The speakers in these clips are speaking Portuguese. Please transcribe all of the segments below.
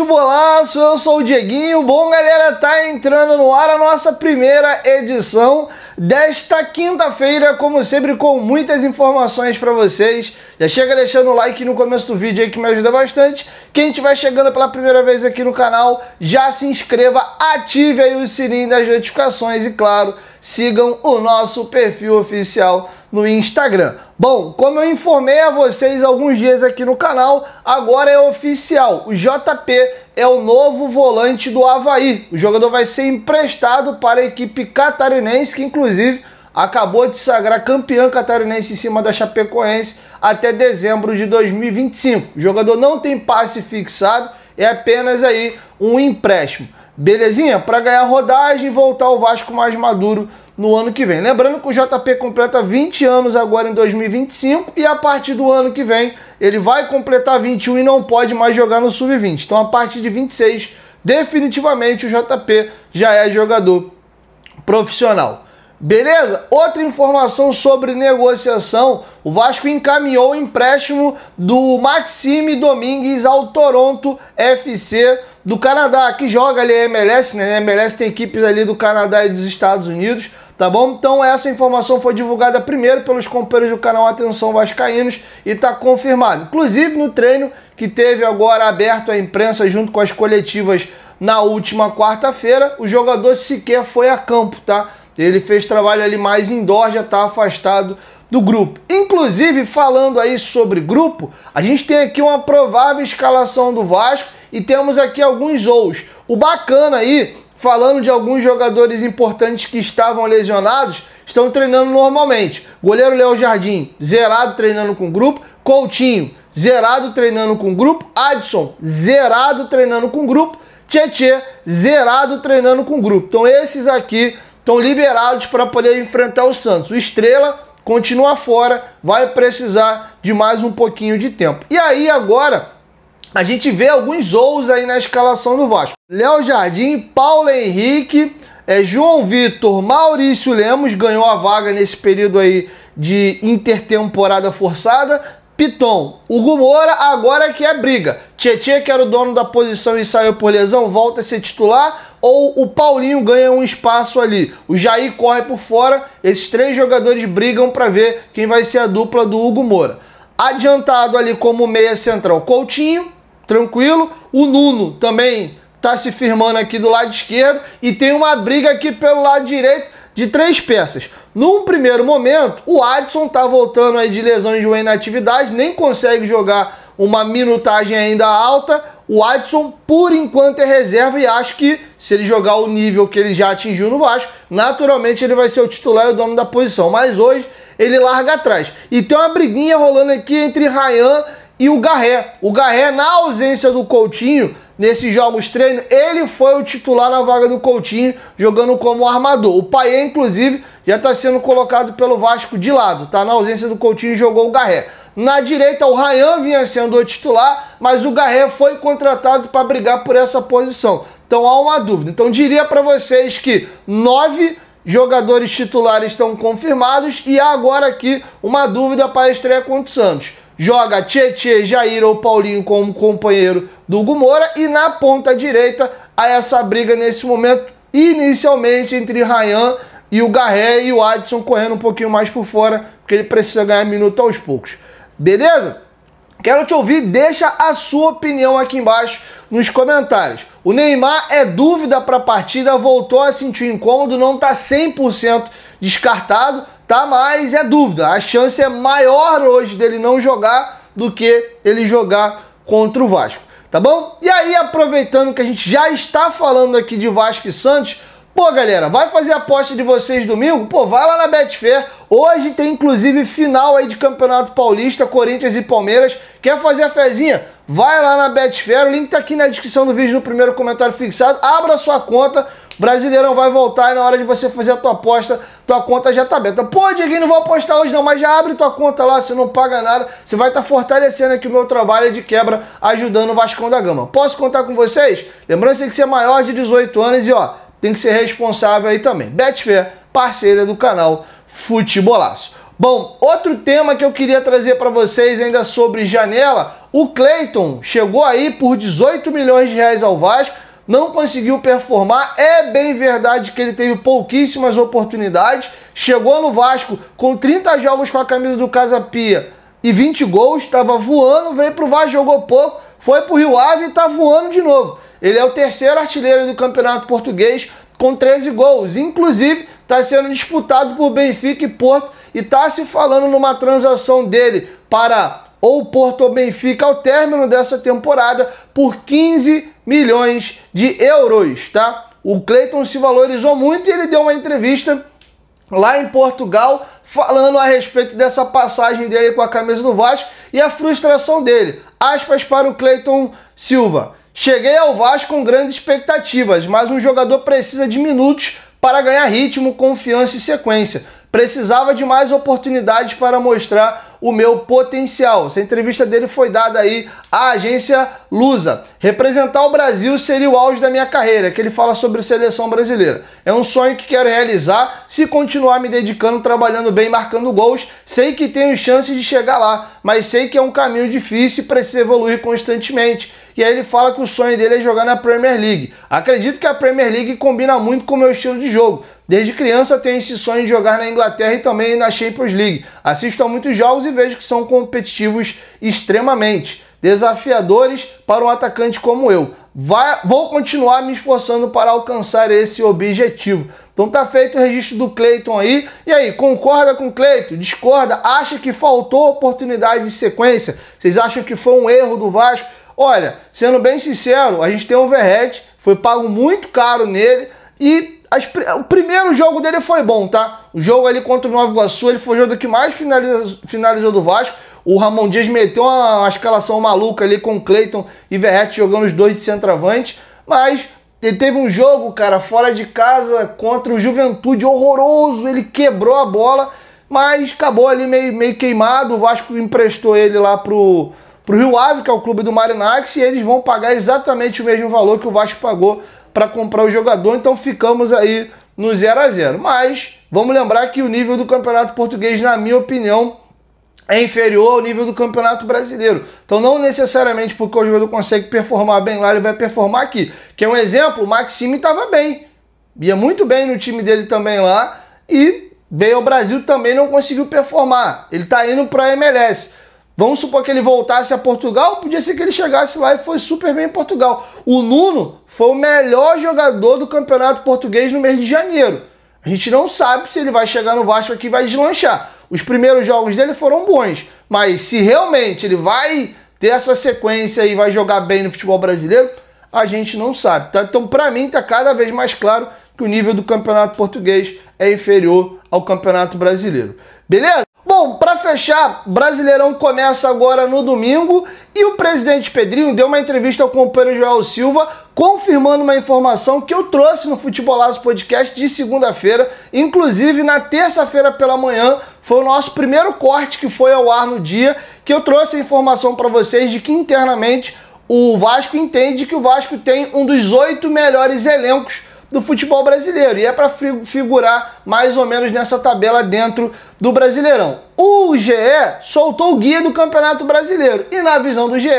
Futebolaço, eu sou o Dieguinho. Bom, galera, tá entrando no ar a nossa primeira edição desta quinta-feira, como sempre, com muitas informações para vocês. Já chega deixando o like no começo do vídeo aí que me ajuda bastante. Quem estiver chegando pela primeira vez aqui no canal, já se inscreva, ative aí o sininho das notificações e, claro, sigam o nosso perfil oficial no Instagram. Bom, como eu informei a vocês alguns dias aqui no canal, agora é oficial. O JP é o novo volante do Avaí. O jogador vai ser emprestado para a equipe catarinense, que inclusive acabou de sagrar campeã catarinense em cima da Chapecoense até dezembro de 2025. O jogador não tem passe fixado, é apenas aí um empréstimo. Belezinha? Para ganhar rodagem e voltar ao Vasco mais maduro no ano que vem. Lembrando que o JP completa 20 anos agora em 2025 e a partir do ano que vem ele vai completar 21 e não pode mais jogar no Sub-20. Então a partir de 26, definitivamente o JP já é jogador profissional. Beleza? Outra informação sobre negociação, o Vasco encaminhou o empréstimo do Maxime Domingues ao Toronto FC do Canadá, que joga ali a MLS, né? A MLS tem equipes ali do Canadá e dos Estados Unidos, tá bom? Então essa informação foi divulgada primeiro pelos companheiros do canal Atenção Vascaínos e tá confirmado. Inclusive no treino que teve agora aberto à imprensa junto com as coletivas na última quarta-feira, o jogador sequer foi a campo, tá? Ele fez trabalho ali mais indoor, já tá afastado do grupo. Inclusive, falando aí sobre grupo, a gente tem aqui uma provável escalação do Vasco e temos aqui alguns ous. O bacana aí, falando de alguns jogadores importantes que estavam lesionados, estão treinando normalmente. Goleiro Léo Jardim, zerado treinando com o grupo. Coutinho, zerado treinando com o grupo. Adson, zerado treinando com o grupo. Tietê, zerado treinando com o grupo. Então esses aqui estão liberados para poder enfrentar o Santos. O Estrela continua fora, vai precisar de mais um pouquinho de tempo. E aí agora a gente vê alguns ous aí na escalação do Vasco. Léo Jardim, Paulo Henrique, João Vitor, Maurício Lemos ganhou a vaga nesse período aí de intertemporada forçada. Piton, Hugo Moura, agora que é briga. Tietê, que era o dono da posição e saiu por lesão, volta a ser titular, ou o Paulinho ganha um espaço ali. O Jair corre por fora, esses três jogadores brigam para ver quem vai ser a dupla do Hugo Moura. Adiantado ali como meia central, Coutinho, tranquilo. O Nuno também está se firmando aqui do lado esquerdo e tem uma briga aqui pelo lado direito de três peças. Num primeiro momento, o Adson tá voltando aí de lesão de uma inatividade, nem consegue jogar uma minutagem ainda alta. O Adson, por enquanto, é reserva e acho que se ele jogar o nível que ele já atingiu no Vasco, naturalmente ele vai ser o titular e o dono da posição. Mas hoje ele larga atrás. E tem uma briguinha rolando aqui entre Ryan e o Garré. O Garré, na ausência do Coutinho, nesses jogos treino, ele foi o titular na vaga do Coutinho, jogando como armador. O Payet, inclusive, já está sendo colocado pelo Vasco de lado, tá? Na ausência do Coutinho, jogou o Garré. Na direita, o Ryan vinha sendo o titular, mas o Garré foi contratado para brigar por essa posição. Então há uma dúvida. Então diria para vocês que 9 jogadores titulares estão confirmados e há agora aqui uma dúvida para a estreia contra o Santos. Joga Tietê, Jair ou Paulinho como companheiro do Hugo Moura e na ponta direita há essa briga nesse momento, inicialmente entre Ryan e o Garré e o Adson correndo um pouquinho mais por fora, porque ele precisa ganhar minuto aos poucos. Beleza? Quero te ouvir, deixa a sua opinião aqui embaixo nos comentários. O Neymar é dúvida para a partida, voltou a sentir incômodo, não está 100% descartado, tá? Mas é dúvida, a chance é maior hoje dele não jogar do que ele jogar contra o Vasco, tá bom? E aí, aproveitando que a gente já está falando aqui de Vasco e Santos, pô, galera, vai fazer a aposta de vocês domingo? Pô, vai lá na Betfair. Hoje tem inclusive final aí de Campeonato Paulista, Corinthians e Palmeiras. Quer fazer a fezinha? Vai lá na Betfair, o link tá aqui na descrição do vídeo, no primeiro comentário fixado. Abra sua conta, Brasileirão vai voltar e na hora de você fazer a tua aposta, tua conta já tá aberta. Pô, Dieguinho, não vou apostar hoje não, mas já abre tua conta lá, você não paga nada. Você vai estar fortalecendo aqui o meu trabalho de quebra, ajudando o Vascão da Gama. Posso contar com vocês? Lembrando que você tem que ser maior de 18 anos e ó, tem que ser responsável aí também. Betfair, parceira do canal Futebolaço. Bom, outro tema que eu queria trazer para vocês ainda sobre janela, o Cleiton chegou aí por 18 milhões de reais ao Vasco, não conseguiu performar, é bem verdade que ele teve pouquíssimas oportunidades, chegou no Vasco com 30 jogos com a camisa do Casa Pia e 20 gols, estava voando, veio pro Vasco, jogou pouco, foi pro Rio Ave e tá voando de novo. Ele é o terceiro artilheiro do Campeonato Português com 13 gols, inclusive está sendo disputado por Benfica e Porto e está se falando numa transação dele para ou Porto ou Benfica ao término dessa temporada por 15 milhões de euros, tá? O Cleiton se valorizou muito e ele deu uma entrevista lá em Portugal falando a respeito dessa passagem dele com a camisa do Vasco e a frustração dele. Aspas para o Cleiton Silva. Cheguei ao Vasco com grandes expectativas, mas um jogador precisa de minutos para ganhar ritmo, confiança e sequência. Precisava de mais oportunidades para mostrar o meu potencial. Essa entrevista dele foi dada aí à agência Lusa. Representar o Brasil seria o auge da minha carreira, que ele fala sobre seleção brasileira. É um sonho que quero realizar se continuar me dedicando, trabalhando bem, marcando gols. Sei que tenho chances de chegar lá, mas sei que é um caminho difícil e precisa evoluir constantemente. E aí ele fala que o sonho dele é jogar na Premier League. Acredito que a Premier League combina muito com o meu estilo de jogo. Desde criança tenho esse sonho de jogar na Inglaterra e também na Champions League. Assisto a muitos jogos e vejo que são competitivos extremamente desafiadores para um atacante como eu. Vou continuar me esforçando para alcançar esse objetivo. Então tá feito o registro do Cleiton aí. E aí, concorda com o Cleiton? Discorda? Acha que faltou oportunidade de sequência? Vocês acham que foi um erro do Vasco? Olha, sendo bem sincero, a gente tem um Verratti, foi pago muito caro nele e o primeiro jogo dele foi bom, tá? O jogo ali contra o Nova Iguaçu, ele foi o jogo que mais finalizou do Vasco. O Ramon Dias meteu uma escalação maluca ali com o Cleiton e Verratti jogando os dois de centroavante, mas ele teve um jogo, cara, fora de casa contra o Juventude horroroso, ele quebrou a bola, mas acabou ali meio queimado. O Vasco emprestou ele lá pro Rio Ave, que é o clube do Marinax, e eles vão pagar exatamente o mesmo valor que o Vasco pagou para comprar o jogador, então ficamos aí no 0 a 0. Mas vamos lembrar que o nível do Campeonato Português, na minha opinião, é inferior ao nível do Campeonato Brasileiro. Então não necessariamente porque o jogador consegue performar bem lá, ele vai performar aqui. Que é um exemplo, o Maxime estava bem, ia muito bem no time dele também lá, e veio ao Brasil também não conseguiu performar. Ele está indo para a MLS. Vamos supor que ele voltasse a Portugal, podia ser que ele chegasse lá e foi super bem em Portugal. O Nuno foi o melhor jogador do Campeonato Português no mês de janeiro. A gente não sabe se ele vai chegar no Vasco aqui e vai deslanchar. Os primeiros jogos dele foram bons, mas se realmente ele vai ter essa sequência e vai jogar bem no futebol brasileiro, a gente não sabe. Tá? Então, para mim, está cada vez mais claro que o nível do Campeonato Português é inferior ao Campeonato Brasileiro. Beleza? Bom, para fechar, Brasileirão começa agora no domingo e o presidente Pedrinho deu uma entrevista ao companheiro Joel Silva confirmando uma informação que eu trouxe no Futebolaço Podcast de segunda-feira. Inclusive, na terça-feira pela manhã, foi o nosso primeiro corte que foi ao ar no dia, que eu trouxe a informação para vocês de que internamente o Vasco entende que o Vasco tem um dos 8 melhores elencos do futebol brasileiro, e é para figurar mais ou menos nessa tabela dentro do Brasileirão. O GE soltou o guia do Campeonato Brasileiro, e na visão do GE,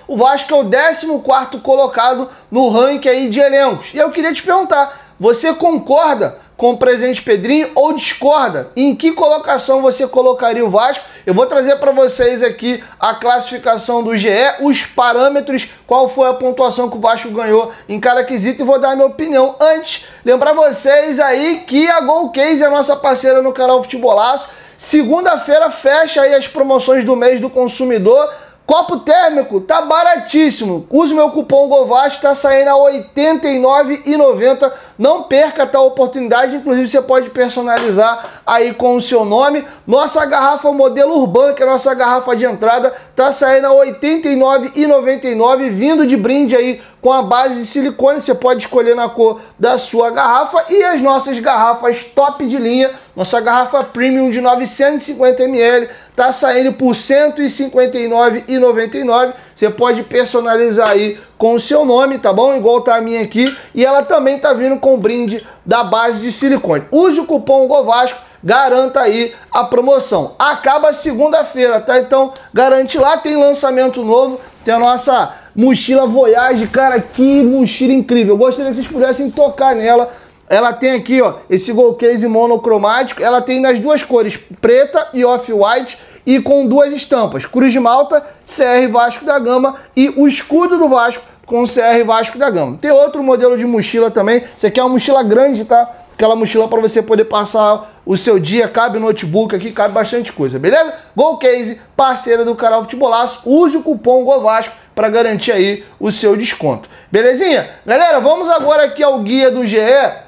o Vasco é o 14º colocado no ranking aí de elencos. E eu queria te perguntar, você concorda com o presidente Pedrinho ou discorda? Em que colocação você colocaria o Vasco? Eu vou trazer para vocês aqui a classificação do GE, os parâmetros, qual foi a pontuação que o Vasco ganhou em cada quesito, e vou dar a minha opinião. Antes, lembrar vocês aí que a Golcase é a nossa parceira no canal Futebolaço. Segunda-feira fecha aí as promoções do mês do consumidor. Copo térmico tá baratíssimo. Use meu cupom GOVASCO, tá saindo a R$ 89,90. Não perca tal oportunidade. Inclusive você pode personalizar aí com o seu nome. Nossa garrafa modelo Urban, que é a nossa garrafa de entrada, tá saindo a R$ 89,99, vindo de brinde aí com a base de silicone. Você pode escolher na cor da sua garrafa. E as nossas garrafas top de linha, nossa garrafa premium de 950 ml, tá saindo por R$ 159,99. Você pode personalizar aí com o seu nome, tá bom? Igual tá a minha aqui. E ela também tá vindo com brinde da base de silicone. Use o cupom GOVASCO, garanta aí a promoção. Acaba segunda-feira, tá? Então garante lá, tem lançamento novo, tem a nossa mochila Voyage, cara, que mochila incrível. Eu gostaria que vocês pudessem tocar nela. Ela tem aqui, ó, esse Gold Case monocromático, ela tem nas duas cores, preta e off-white, e com duas estampas, Cruz de Malta, CR Vasco da Gama e o escudo do Vasco com CR Vasco da Gama. Tem outro modelo de mochila também, isso aqui é uma mochila grande, tá? Aquela mochila para você poder passar o seu dia, cabe notebook aqui, cabe bastante coisa, beleza? Gold Case, parceira do canal Futebolaço, use o cupom GOVASCO para garantir aí o seu desconto. Belezinha? Galera, vamos agora aqui ao guia do GE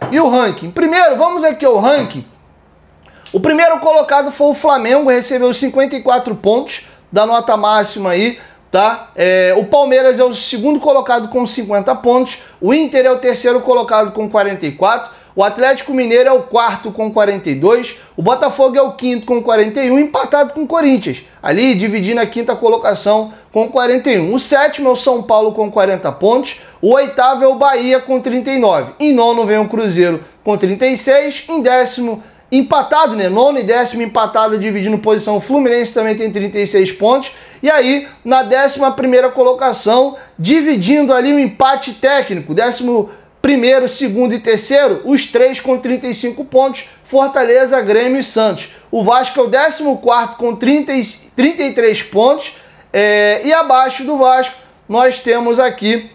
e o ranking. Primeiro, vamos aqui ao ranking. O primeiro colocado foi o Flamengo, recebeu 54 pontos da nota máxima aí, tá? O Palmeiras é o segundo colocado com 50 pontos, o Inter é o terceiro colocado com 44, o Atlético Mineiro é o quarto com 42, o Botafogo é o quinto com 41, empatado com o Corinthians, ali dividindo a quinta colocação com 41. O sétimo é o São Paulo com 40 pontos, o oitavo é o Bahia com 39, em nono vem o Cruzeiro com 36, em décimo empatado, né? Nono e décimo empatado, dividindo posição. O Fluminense também tem 36 pontos. E aí, na 11ª colocação, dividindo ali o empate técnico, 11º, segundo e terceiro, os três com 35 pontos, Fortaleza, Grêmio e Santos. O Vasco é o 14º com 33 pontos. E abaixo do Vasco, nós temos aqui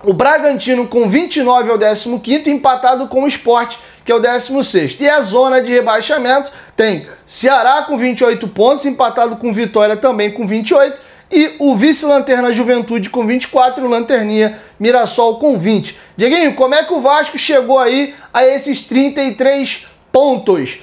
o Bragantino com 29 é o 15º, empatado com o Sport, que é o 16º. E a zona de rebaixamento tem Ceará com 28 pontos, empatado com Vitória também com 28, e o vice-lanterna Juventude com 24, o Lanterninha Mirassol com 20. Dieguinho, como é que o Vasco chegou aí a esses 33 pontos?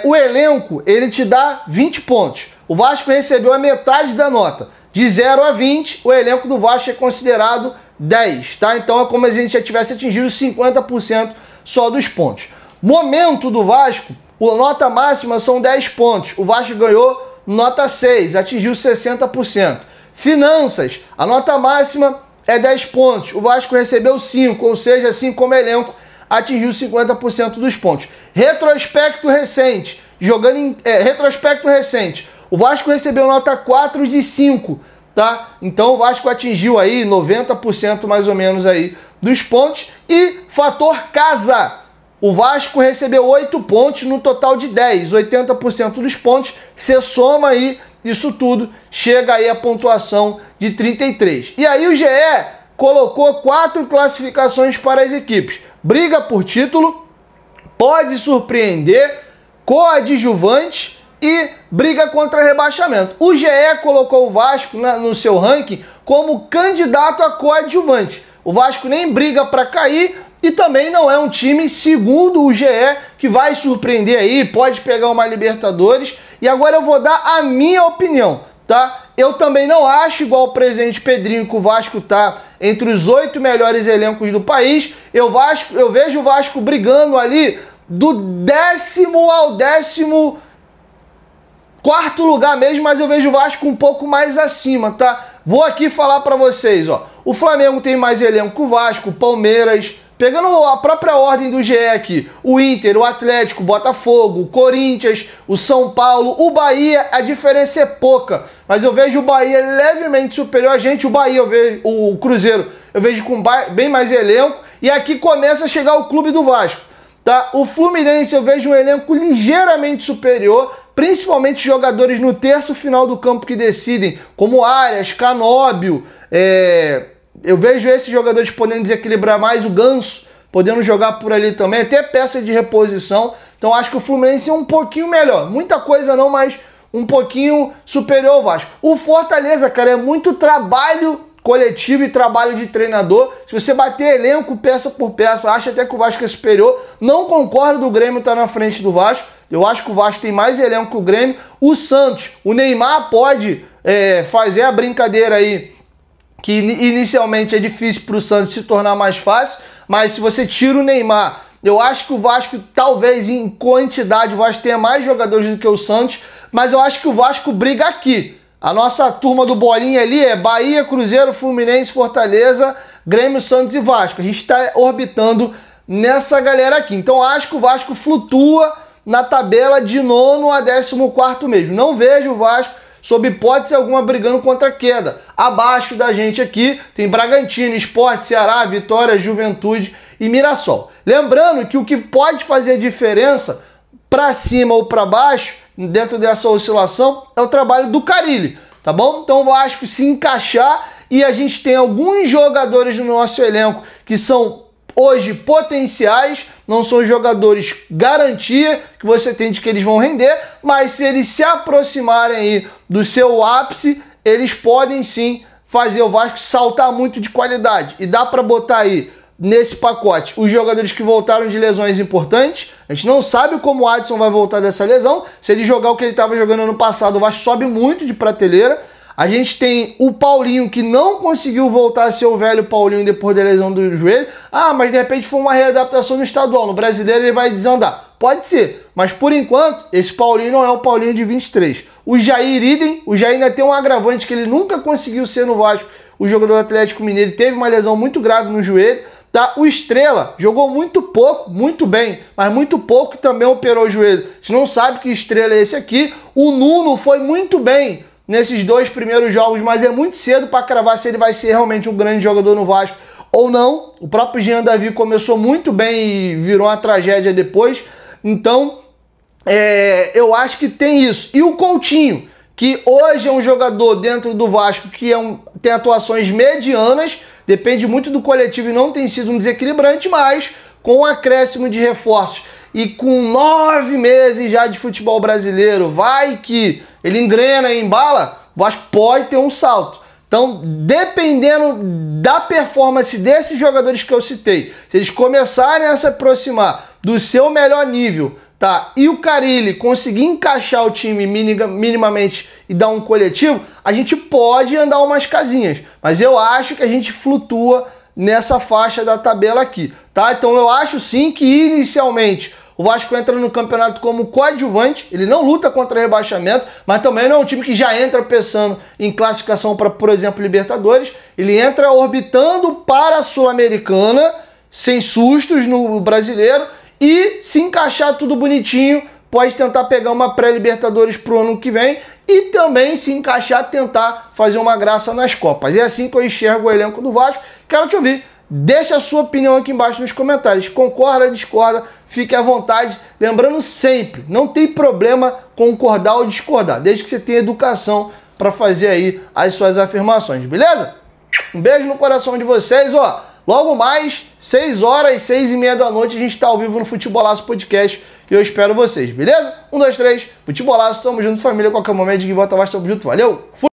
O elenco, ele te dá 20 pontos. O Vasco recebeu a metade da nota. De 0 a 20, o elenco do Vasco é considerado 10, tá? Então é como se a gente já tivesse atingido 50% só dos pontos. Momento do Vasco, a nota máxima são 10 pontos. O Vasco ganhou nota 6, atingiu 60%. Finanças, a nota máxima é 10 pontos. O Vasco recebeu 5, ou seja, assim como elenco, atingiu 50% dos pontos. Retrospecto recente, retrospecto recente, o Vasco recebeu nota 4 de 5, tá? Então o Vasco atingiu aí 90% mais ou menos aí dos pontos. E fator casa, o Vasco recebeu 8 pontos no total de 10, 80% dos pontos. Você soma aí isso tudo, chega aí a pontuação de 33. E aí o GE colocou 4 classificações para as equipes. Briga por título, pode surpreender, coadjuvante e briga contra rebaixamento. O GE colocou o Vasco no seu ranking como candidato a coadjuvante. O Vasco nem briga para cair e também não é um time, segundo o GE, que vai surpreender aí, pode pegar uma Libertadores. E agora eu vou dar a minha opinião, tá? Eu também não acho, igual o presidente Pedrinho, que o Vasco tá entre os 8 melhores elencos do país. Eu vejo o Vasco brigando ali do 10º ao 14º lugar mesmo, mas eu vejo o Vasco um pouco mais acima, tá? Vou aqui falar pra vocês, ó. O Flamengo tem mais elenco que o Vasco, o Palmeiras, pegando a própria ordem do GE aqui, o Inter, o Atlético, o Botafogo, o Corinthians, o São Paulo, o Bahia, a diferença é pouca, mas eu vejo o Bahia levemente superior a gente. O Bahia, o Cruzeiro, eu vejo com bem mais elenco, e aqui começa a chegar o clube do Vasco, tá? O Fluminense eu vejo um elenco ligeiramente superior, principalmente jogadores no terço final do campo que decidem, como Arias, Canóbio, eu vejo esses jogadores podendo desequilibrar mais, o Ganso podendo jogar por ali também, até peça de reposição. Então acho que o Fluminense é um pouquinho melhor, muita coisa não, mas um pouquinho superior ao Vasco. O Fortaleza, cara, é muito trabalho coletivo e trabalho de treinador. Se você bater elenco peça por peça, acha até que o Vasco é superior. Não concordo do Grêmio estar na frente do Vasco. Eu acho que o Vasco tem mais elenco que o Grêmio. O Santos, o Neymar pode fazer a brincadeira aí, que inicialmente é difícil para o Santos se tornar mais fácil, mas se você tira o Neymar, eu acho que o Vasco, talvez em quantidade, o Vasco tenha mais jogadores do que o Santos, mas eu acho que o Vasco briga aqui. A nossa turma do Bolinha ali é Bahia, Cruzeiro, Fluminense, Fortaleza, Grêmio, Santos e Vasco. A gente está orbitando nessa galera aqui. Então acho que o Vasco flutua na tabela de 9º a 14º mesmo. Não vejo o Vasco, sob hipótese alguma, brigando contra a queda. Abaixo da gente aqui tem Bragantino, Sport, Ceará, Vitória, Juventude e Mirassol. Lembrando que o que pode fazer diferença para cima ou para baixo, dentro dessa oscilação, é o trabalho do Carille, tá bom? Então o Vasco se encaixar, e a gente tem alguns jogadores no nosso elenco que são hoje potenciais, não são jogadores garantia que você tem de que eles vão render, mas se eles se aproximarem aí do seu ápice, eles podem sim fazer o Vasco saltar muito de qualidade. E dá para botar aí nesse pacote os jogadores que voltaram de lesões importantes. A gente não sabe como o Adson vai voltar dessa lesão. Se ele jogar o que ele estava jogando ano passado, o Vasco sobe muito de prateleira. A gente tem o Paulinho, que não conseguiu voltar a ser o velho Paulinho depois da lesão do joelho. Ah, mas de repente foi uma readaptação no estadual. No brasileiro ele vai desandar. Pode ser, mas por enquanto esse Paulinho não é o Paulinho de 23. O Jair idem. O Jair ainda tem um agravante que ele nunca conseguiu ser no Vasco. O jogador do Atlético Mineiro teve uma lesão muito grave no joelho. Tá? O Estrela jogou muito pouco, muito bem, mas muito pouco, e também operou o joelho. A gente não sabe que Estrela é esse aqui. O Nuno foi muito bem nesses 2 primeiros jogos, mas é muito cedo para cravar se ele vai ser realmente um grande jogador no Vasco ou não. O próprio Jean Davi começou muito bem e virou uma tragédia depois. Então, eu acho que tem isso. E o Coutinho, que hoje é um jogador dentro do Vasco que tem atuações medianas, depende muito do coletivo e não tem sido um desequilibrante, mas com um acréscimo de reforços e com 9 meses já de futebol brasileiro, vai que ele engrena e embala, o Vasco pode ter um salto. Então, dependendo da performance desses jogadores que eu citei, se eles começarem a se aproximar do seu melhor nível, tá? E o Carille conseguir encaixar o time minimamente e dar um coletivo, a gente pode andar umas casinhas. Mas eu acho que a gente flutua nessa faixa da tabela aqui, tá? Então eu acho sim que inicialmente o Vasco entra no campeonato como coadjuvante, ele não luta contra rebaixamento, mas também não é um time que já entra pensando em classificação para, por exemplo, Libertadores. Ele entra orbitando para a Sul-Americana, sem sustos no brasileiro, e se encaixar tudo bonitinho, pode tentar pegar uma pré-Libertadores pro ano que vem e também se encaixar, tentar fazer uma graça nas Copas. É assim que eu enxergo o elenco do Vasco. Quero te ouvir. Deixa a sua opinião aqui embaixo nos comentários. Concorda, discorda, fique à vontade. Lembrando sempre, não tem problema concordar ou discordar, desde que você tenha educação para fazer aí as suas afirmações, beleza? Um beijo no coração de vocês, ó. Logo mais, 6 horas, 6h30 da noite, a gente tá ao vivo no Futebolaço Podcast e eu espero vocês, beleza? 1, 2, 3, Futebolaço, tamo junto, família, qualquer momento de que volta mais, tamo junto, valeu! Fui!